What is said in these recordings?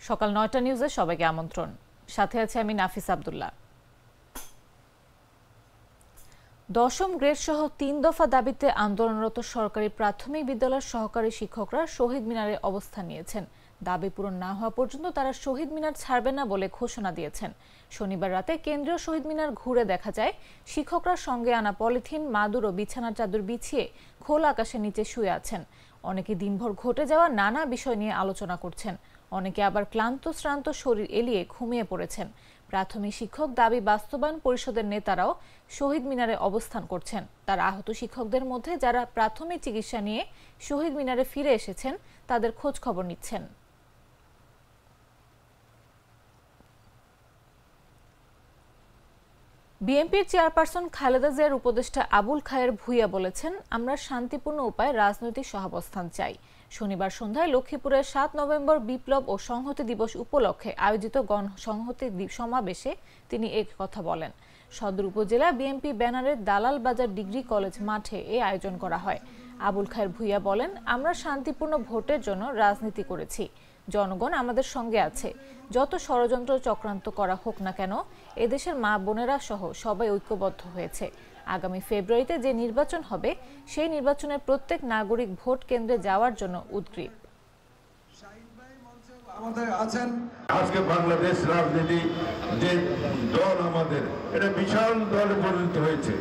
সকাল ৯টা নিউজে সবাইকে আমন্ত্রণ। সাথে আছে আমি নাফিস আব্দুল্লাহ। ১০ম গ্রেড সহ ৩ দফা দাবিতে আন্দোলনরত সরকারি প্রাথমিক বিদ্যালয়ের সহকারী শিক্ষকরা শহীদ মিনারে অবস্থান নিয়েছেন। দাবি পূরণ না হওয়া পর্যন্ত তারা শহীদ মিনার ছাড়বে না বলে ঘোষণা দিয়েছেন। শনিবার রাতে কেন্দ্রীয় শহীদ মিনার ঘুরে দেখা যায় শিক্ষকরা সঙ্গে আনা পলিথিন, মাদুর ও বিছানার চাদর বিছিয়ে খোলা আকাশের নিচে শুয়ে আছেন। অনেকে দিনভর ঘটে যাওয়া নানা বিষয় নিয়ে আলোচনা করছেন। অনেকে আবার ক্লান্ত শ্রান্ত শরীর এলিয়ে ঘুমিয়ে পড়েছেন। প্রাথমিক শিক্ষক দাবি বাস্তবায়ন পরিষদের নেতারাও শহীদ মিনারে অবস্থান করছেন। তারা আহত শিক্ষকদের মধ্যে যারা প্রাথমিক চিকিৎসা নিয়ে শহীদ মিনারে ফিরে এসেছেন তাদের খোঁজ খবর নিচ্ছেন। বিএনপির চেয়ারপারসন খালেদা জিয়ার উপদেষ্টা আবুল খায়ের ভূঁইয়া বলেছেন, আমরা শান্তিপূর্ণ উপায়ে রাজনৈতিক সহাবস্থান চাই। শনিবার সন্ধ্যায় লক্ষ্মীপুরের ৭ নভেম্বর বিপ্লব ও সংহতি দিবস উপলক্ষে আয়োজিত গণসংহতি সমাবেশে তিনি এ কথা বলেন। সদর উপজেলা বিএনপি ব্যানারের দালাল বাজার ডিগ্রি কলেজ মাঠে এ আয়োজন করা হয়। আবুল খায়ের ভূঁইয়া বলেন, আমরা শান্তিপূর্ণ ভোটের জন্য রাজনীতি করেছি। জনগণ আমাদের সঙ্গে আছে। যত ষড়যন্ত্র চক্রান্ত করা হোক না কেন, এদেশের মা বোনেরা সহ সবাই ঐক্যবদ্ধ হয়েছে। আগামী ফেব্রুয়ারিতে যে নির্বাচন হবে সেই নির্বাচনে প্রত্যেক নাগরিক ভোট কেন্দ্রে যাওয়ার জন্য উদ্গ্রীব। আমাদের আছেন আজকে বাংলাদেশ রাজনীতি যে দল আমাদের এটা বিশাল দলে পরিণত হয়েছে।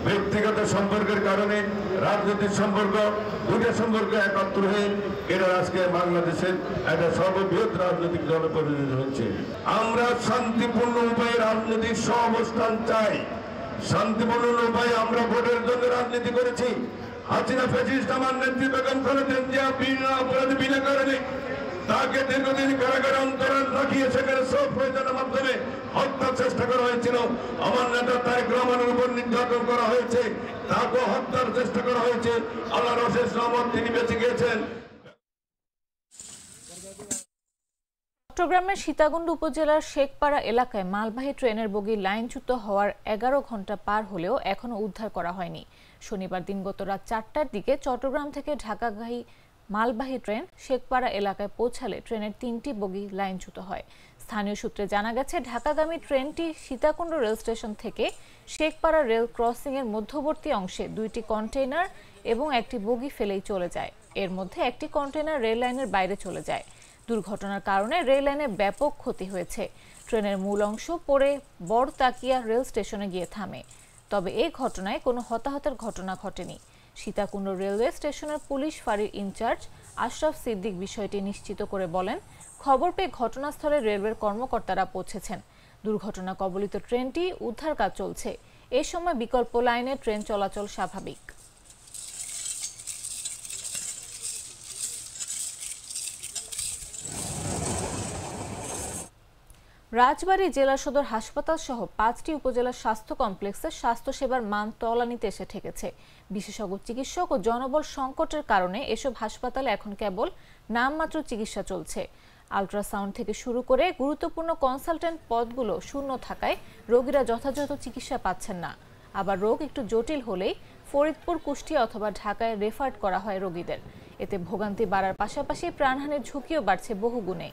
ব্যক্তিগত সম্পর্কের কারণে রাজনৈতিক সম্পর্ক, দুটো সম্পর্ক একাত্র হয়ে এটা আজকে বাংলাদেশের একটা সর্ববৃহৎ রাজনৈতিক দলে পরিণত হচ্ছে। আমরা শান্তিপূর্ণ উপায়ে রাজনৈতিক সহাবস্থান চাই। শান্তিপূর্ণ উপায়ে আমরা ভোটের জন্য রাজনীতি করেছি। হাসিনা ফ্যাসিস্ট আমার নেত্রী বেগম খালেদা জিয়া বিনা অপরাধে বিনা কারণে তাকে দীর্ঘদিন কারাগারে অন্তরাল রাখিয়ে সেখানে সব প্রয়োজনের মাধ্যমে হত্যার চেষ্টা করা হয়েছিল। আমার নেতা তারেক রহমানের উপর নির্যাতন করা হয়েছে, তাকে হত্যার চেষ্টা করা হয়েছে। আল্লাহর অশেষ রহমত, তিনি বেঁচে গিয়েছেন। চট্টগ্রামের সীতাকুণ্ড উপজেলার শেখপাড়া এলাকায় মালবাহী ট্রেনের বগি লাইনচ্যুত হওয়ার 11 ঘন্টা পার হলেও এখনো উদ্ধার করা হয়নি। শনিবার দিনগত রাত 4টার দিকে চট্টগ্রাম থেকে ঢাকাগামী মালবাহী ট্রেন শেখপাড়া এলাকায় পৌঁছালে ট্রেনের 3টি বগি লাইনচ্যুত হয়। স্থানীয় সূত্রে জানা গেছে, ঢাকাগামী ট্রেনটি সীতাকুণ্ড রেল স্টেশন থেকে শেখপাড়া রেল ক্রসিং এর মধ্যবর্তী অংশে 2টি কন্টেইনার এবং একটি বগি ফেলেই চলে যায়। এর মধ্যে একটি কন্টেইনার রেল লাইনের বাইরে চলে যায়। দুর্ঘটনার কারণে রেল লাইনে ব্যাপক ক্ষতি হয়েছে। ট্রেনের মূল অংশ পড়ে বড়তাকিয়া রেল স্টেশনে গিয়ে থামে। তবে এই ঘটনায় কোনো হতাহতের ঘটনা ঘটেনি। সীতাকুণ্ড রেলওয়ে স্টেশনের পুলিশ ফাঁড়ির ইনচার্জ আশরাফ সিদ্দিক বিষয়টি নিশ্চিত করে বলেন, খবর পেয়ে ঘটনাস্থলে রেলওয়ের কর্মকর্তারা পৌঁছেছেন। দুর্ঘটনা কবলিত ট্রেনটি উদ্ধার কাজ চলছে। এ সময় বিকল্প লাইনে ট্রেন চলাচল স্বাভাবিক। রাজবাড়ী জেলা সদর হাসপাতাল সহ 5টি উপজেলার স্বাস্থ্য কমপ্লেক্সে স্বাস্থ্যসেবার মান তলানিতে এসে ঠেকেছে। বিশেষজ্ঞ চিকিৎসক ও জনবল সংকটের কারণে এসব হাসপাতালে এখন কেবল নামমাত্র চিকিৎসা চলছে। আল্ট্রাসাউন্ড থেকে শুরু করে গুরুত্বপূর্ণ কনসালটেন্ট পদগুলো শূন্য থাকায় রোগীরা যথাযথ চিকিৎসা পাচ্ছেন না। আবার রোগ একটু জটিল হলেই ফরিদপুর, কুষ্টিয়া অথবা ঢাকায় রেফার করা হয় রোগীদের। এতে ভোগান্তি বাড়ার পাশাপাশি প্রাণহানির ঝুঁকিও বাড়ছে বহুগুণে।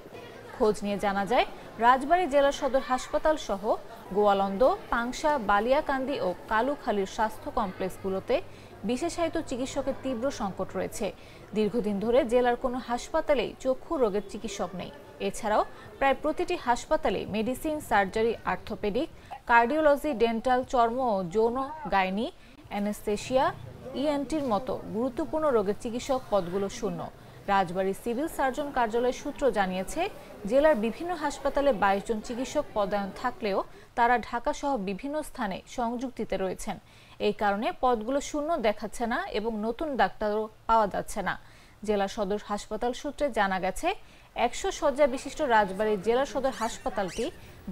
খোঁজ নিয়ে জানা যায়, রাজবাড়ী জেলা সদর হাসপাতাল সহ গোয়ালন্দ, পাংশা, বালিয়াকান্দি ও কালুখালীর স্বাস্থ্য কমপ্লেক্সগুলোতে বিশেষায়িত চিকিৎসকের তীব্র সংকট রয়েছে। দীর্ঘদিন ধরে জেলার কোনো হাসপাতালেই চক্ষু রোগের চিকিৎসক নেই। এছাড়াও প্রায় প্রতিটি হাসপাতালে medicine, surgery, orthopaedic, cardiology, dental, চর্ম ও যৌন, গাইনি, অ্যানেস্থেশিয়া, ইএনটির মতো গুরুত্বপূর্ণ রোগের চিকিৎসক পদগুলো শূন্য। রাজবাড়ী সিভিল সার্জন কার্যালয়ের সূত্র জানিয়েছে, জেলার বিভিন্ন হাসপাতালে 22 জন চিকিৎসক পদায়ন থাকলেও তারা ঢাকা সহ বিভিন্ন স্থানে সংযুক্তিতে রয়েছেন। এই কারণে পদগুলো শূন্য দেখাচ্ছে না এবং নতুন ডাক্তারও পাওয়া যাচ্ছে না। জেলা সদর হাসপাতাল সূত্রে জানা গেছে, 100 শয্যা বিশিষ্ট রাজবাড়ী জেলা সদর হাসপাতালটি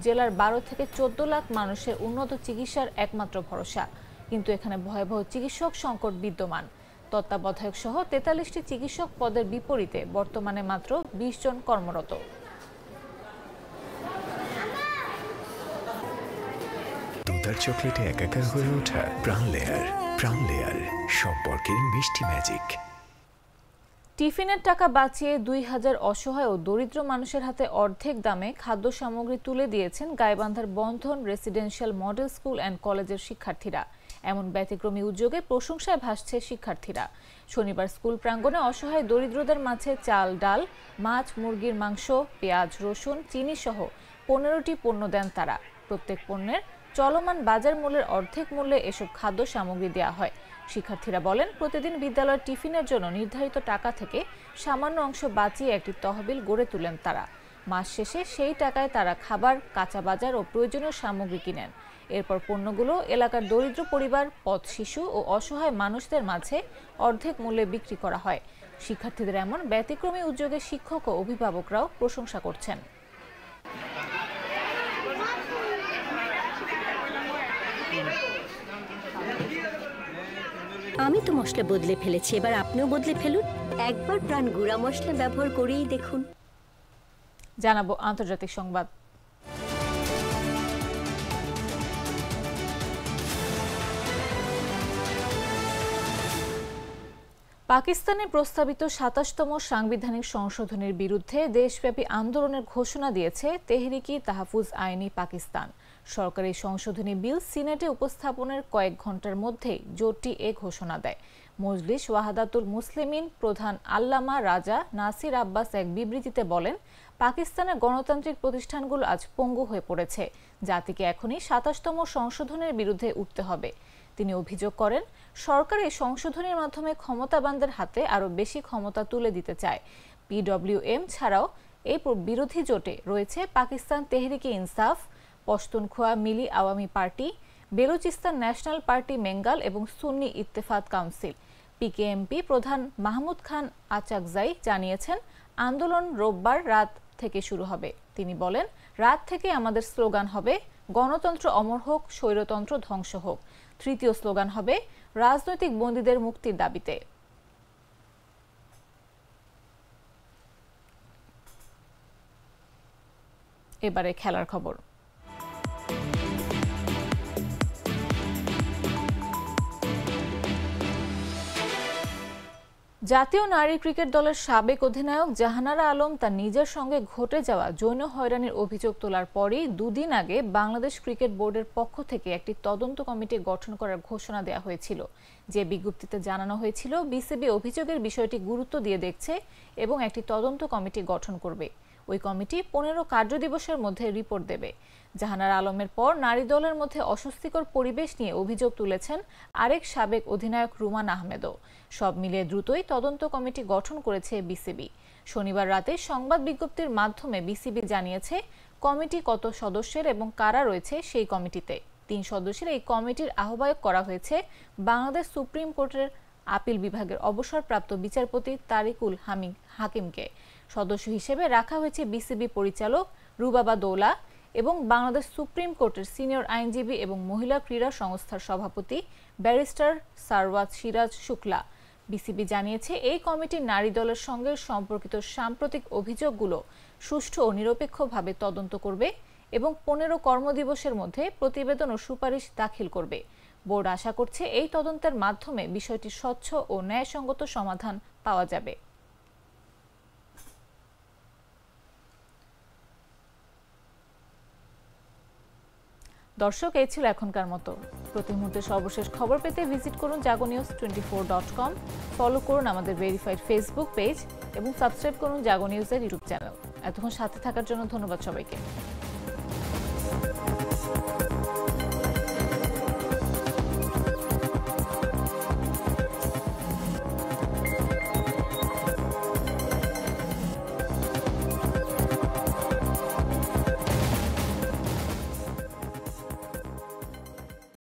জেলার 12 থেকে 14 লাখ মানুষের উন্নত চিকিৎসার একমাত্র ভরসা। কিন্তু এখানে ভয়াবহ চিকিৎসক সংকট বিদ্যমান। তত্ত্বাবধায়ক সহ 43টি চিকিৎসক পদের বিপরীতে বর্তমানে মাত্র 20 জন কর্মরত। দুধার চকলেটে একাকার হয়ে ওঠা প্রাণ লেয়ার সম্পর্কের মিষ্টি ম্যাজিক। টিফিনের টাকা বাঁচিয়ে ২,০০০ অসহায় ও দরিদ্র মানুষের হাতে অর্ধেক দামে খাদ্য সামগ্রী তুলে দিয়েছেন গাইবান্ধার বন্ধন রেসিডেন্সিয়াল মডেল স্কুল অ্যান্ড কলেজের শিক্ষার্থীরা। এমন ব্যতিক্রমী উদ্যোগে প্রশংসায় ভাসছে শিক্ষার্থীরা। শনিবার স্কুল প্রাঙ্গণে অসহায় দরিদ্রদের মাঝে চাল, ডাল, মাছ, মুরগির মাংস, পেঁয়াজ, রসুন, চিনি সহ ১৫টি পণ্য দেন তারা। প্রত্যেক পণ্যের চলমান বাজার মূল্যের অর্ধেক মূল্যে এসব খাদ্য সামগ্রী দেওয়া হয়। শিক্ষার্থীরা বলেন, প্রতিদিন বিদ্যালয়ের টিফিনের জন্য নির্ধারিত টাকা থেকে সামান্য অংশ বাঁচিয়ে একটি তহবিল গড়ে তোলেন তারা। মাস শেষে সেই টাকায় তারা খাবার, কাঁচা বাজার ও প্রয়োজনীয় সামগ্রী কিনেন। এরপর পণ্যগুলো এলাকার দরিদ্র পরিবার, পথ শিশু ও অসহায় মানুষদের মাঝে অর্ধেক মূল্যে বিক্রি করা হয়। শিক্ষার্থীদের এমন ব্যতিক্রমী উদ্যোগে শিক্ষক ও অভিভাবকরাও প্রশংসা করছেন। আমি তো মশলা বদলে ফেলেছি, এবার আপনিও বদলে ফেলুন। একবার প্রাণ গুঁড়া মশলা ব্যবহার করেই দেখুন। জানাবো আন্তর্জাতিক সংবাদ। পাকিস্তানে প্রস্তাবিত ২৭তম সাংবিধানিক সংশোধনের বিরুদ্ধে দেশব্যাপী আন্দোলনের ঘোষণা দিয়েছে তেহরিকি তাহফুজ আইনি পাকিস্তান। সরকারি সংশোধনী বিল সিনেটে উপস্থাপনের কয়েক ঘন্টার মধ্যেই জোটটি এ ঘোষণা দেয়। মজলিস ওয়াহাদাতুল মুসলিমিন প্রধান আল্লামা রাজা নাসির আব্বাস এক বিবৃতিতে বলেন, পাকিস্তানের গণতান্ত্রিক প্রতিষ্ঠানগুলো আজ পঙ্গু হয়ে পড়েছে। জাতিকে এখনই ২৭তম সংশোধনের বিরুদ্ধে উঠতে হবে। তিনি অভিযোগ করেন, সরকার এই সংশোধনের মাধ্যমে ক্ষমতাবানদের হাতে আরও বেশি ক্ষমতা তুলে দিতে চায়। পিডব্লিউএম ছাড়াও এই বিরোধী জোটে রয়েছে Pakistan Tehreek e Insaf, Pashtunkhwa Milli Awami party, Balochistan national party Mengal এবং সুন্নি ইত্তেফাক কাউন্সিল। পিকেএমপি প্রধান মাহমুদ খান আচাকজাই জানিয়েছেন, আন্দোলন রোববার রাত থেকে শুরু হবে। তিনি বলেন, রাত থেকে আমাদের স্লোগান হবে, গণতন্ত্র অমর হোক, স্বৈরতন্ত্র ধ্বংস হোক। তৃতীয় স্লোগান হবে, রাজনৈতিক বন্দীদের মুক্তির দাবিতে। এবারে খেলার খবর। জাতীয় নারী ক্রিকেট দলের সাবেক অধিনায়ক জাহানারা আলম তার নিজের সঙ্গে ঘটে যাওয়া যৌন হয়রানির অভিযোগ তোলার পরই দুদিন আগে বাংলাদেশ ক্রিকেট বোর্ডের পক্ষ থেকে একটি তদন্ত কমিটি গঠন করার ঘোষণা দেওয়া হয়েছিল। যে বিজ্ঞপ্তিতে জানানো হয়েছিল, বিসিবি অভিযোগের বিষয়টি গুরুত্ব দিয়ে দেখছে এবং একটি তদন্ত কমিটি গঠন করবে। ওই কমিটি ১৫ কার্যদিবসের মধ্যে রিপোর্ট দেবে। জাহানারা আলমের পর নারী দলের মধ্যে অস্বস্তিকর পরিবেশ নিয়ে অভিযোগ তুলেছেন আরেক সাবেক অধিনায়ক রুমান আহমেদও। সব মিলিয়ে দ্রুতই তদন্ত কমিটি গঠন করেছে বিসিবি। শনিবার রাতে সংবাদ বিজ্ঞপ্তির মাধ্যমে বিসিবি জানিয়েছে, কমিটি কত সদস্যের এবং কারা রয়েছে সেই কমিটিতে। ৩ সদস্যের এই কমিটির আহ্বায়ক করা হয়েছে বাংলাদেশ সুপ্রিম কোর্টের আপিল বিভাগের অবসরপ্রাপ্ত বিচারপতি তারিকুল হাকিমকে। সদস্য হিসেবে রাখা হয়েছে বিসিবি পরিচালক রুবাবা দৌলা এবং বাংলাদেশ সুপ্রিম কোর্টের সিনিয়র আইনজীবী এবং মহিলা ক্রীড়া সংস্থার সভাপতি ব্যারিস্টার সারওয়াত সিরাজ শুক্লা। বিসিবি জানিয়েছে, এই কমিটি নারী দলের সঙ্গে সম্পর্কিত সাম্প্রতিক অভিযোগগুলো সুষ্ঠু ও নিরপেক্ষভাবে তদন্ত করবে এবং ১৫ কর্মদিবসের মধ্যে প্রতিবেদন ও সুপারিশ দাখিল করবে। বোর্ড আশা করছে, এই তদন্তের মাধ্যমে বিষয়টি স্বচ্ছ ও ন্যায়সঙ্গত সমাধান পাওয়া যাবে। দর্শক, এই ছিল এখনকার মতো। প্রতি মুহূর্তে সর্বশেষ খবর পেতে ভিজিট করুন jagonews24.com, ফলো করুন আমাদের ভেরিফাইড ফেসবুক পেজ এবং সাবস্ক্রাইব করুন জাগো নিউজের ইউটিউব চ্যানেল। এতক্ষণ সাথে থাকার জন্য ধন্যবাদ সবাইকে।